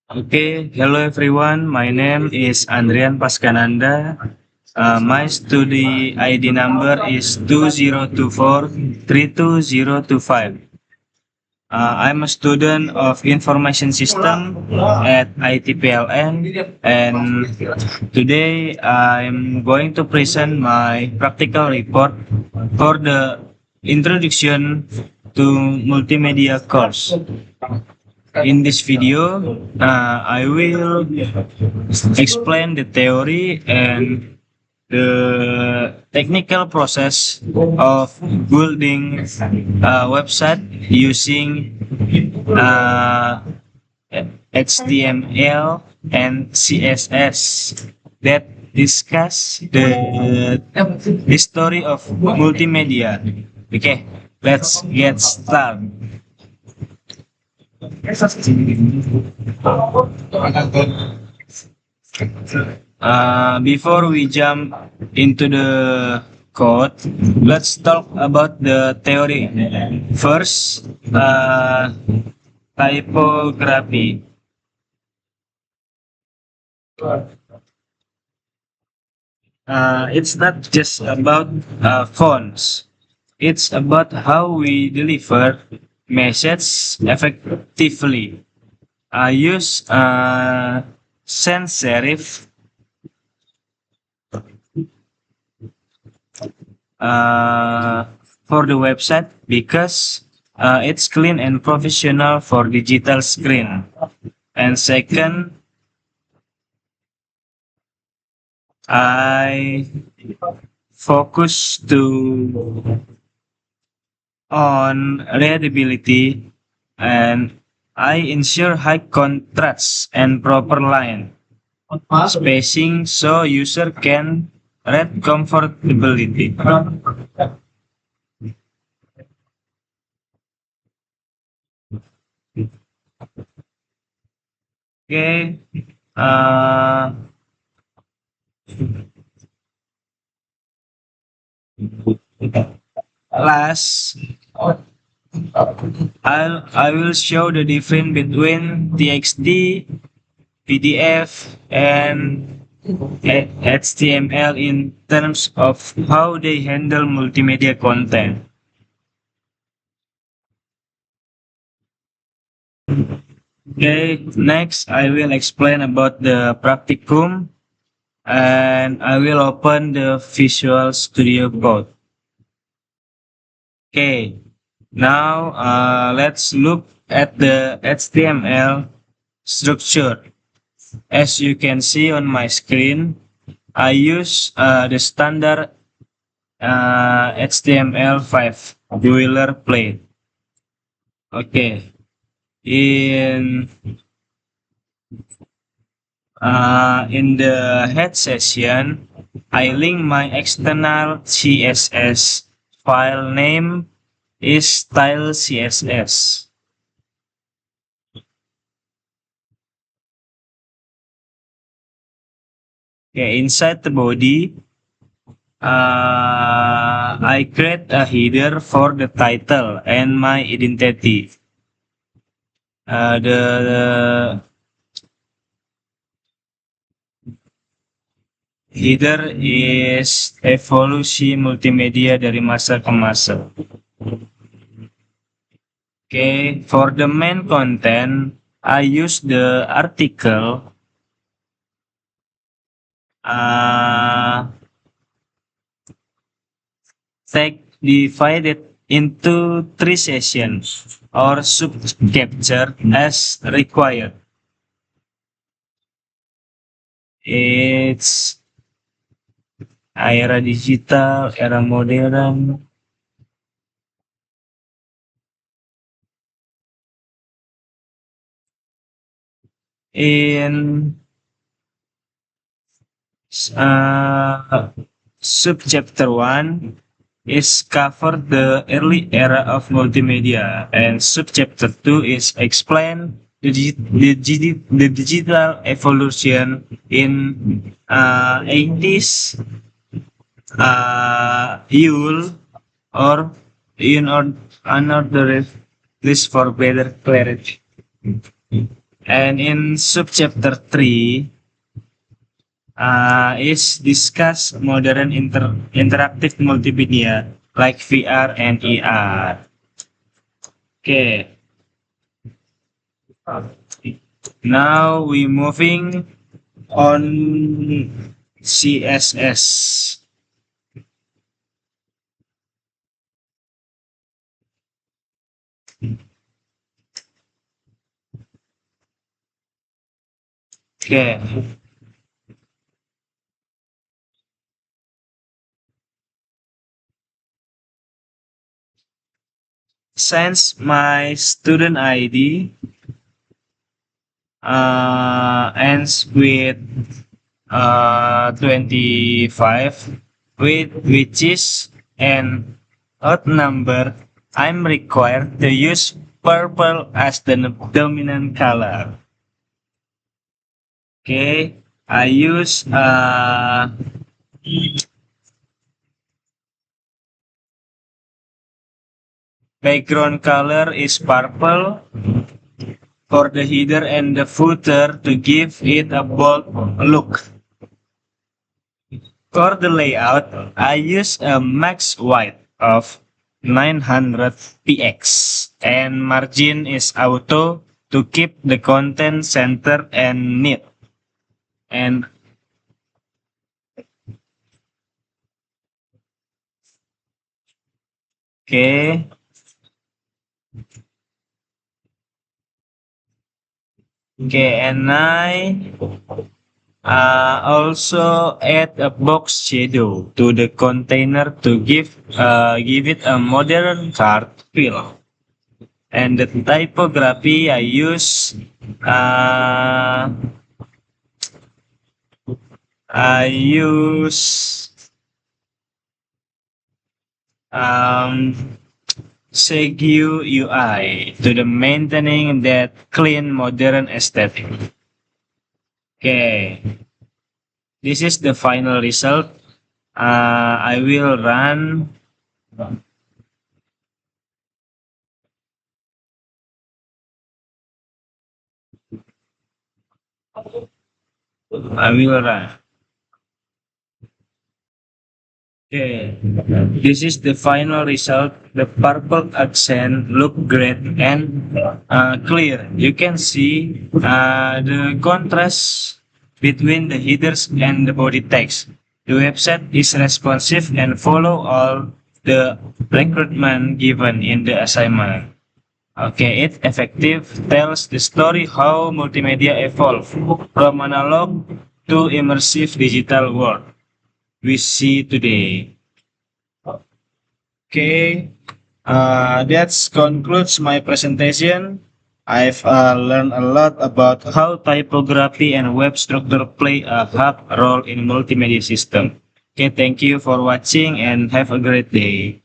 Okay, hello everyone. My name is Andrian Paskananda. My study ID number is 2024 32025. I'm a student of Information System at ITPLN, and today I'm going to present my practical report for the introduction to multimedia course. In this video, I will explain the theory and the technical process of building a website using uh, HTML and CSS that discuss the story of multimedia. Okay, let's get started. Before we jump into the code, let's talk about the theory. First, typography. It's not just about fonts. It's about how we deliver messages effectively. I use sans serif uh, for the website because it's clean and professional for digital screen. And second, I focus to on readability, and I ensure high contrast and proper line spacing so user can read comfortability. Okay. Uh, Last, I will show the difference between TXT, PDF, and HTML in terms of how they handle multimedia content. Okay, next I will explain about the practicum, and I will open the Visual Studio Code. Okay, now let's look at the HTML structure. As you can see on my screen, I use the standard HTML5 boilerplate. Okay, in in the head session, I link my external CSS file name is style CSS. Okay, inside the body, I create a header for the title and my identity. The header is evolusi multimedia dari masa ke masa. Okay, for the main content, I use the article tag divided into 3 sessions or subchapter as required. It's era digital, era modern. In subchapter 1 is cover the early era of multimedia, and subchapter 2 is explain the digital evolution in 80s Yule or in or unordered list for better clarity. And in subchapter 3 is discuss modern interactive multimedia like VR and AR. Okay, now we moving on CSS. Okay, since my student ID ends with 25, which is an odd number, I'm required to use purple as the dominant color. Okay, I use background color is purple for the header and the footer to give it a bold look. For the layout, I use a max white of 900 px and margin is auto to keep the content centered and neat. And okay, and I also add a box shadow to the container to give it a modern card feel. And the typography I use uh, I use um, Segue UI to the maintaining that clean modern aesthetic. Okay, this is the final result. I will run. I will run. Okay, this is the final result. The purple accent look great and clear. You can see the contrast between the headers and the body text. The website is responsive and follow all the recruitment given in the assignment. Okay, it effective tells the story how multimedia evolved from analog to immersive digital world we see today. Okay, that concludes my presentation. I've learned a lot about how typography and web structure play a hub role in multimedia system. Okay, thank you for watching and have a great day.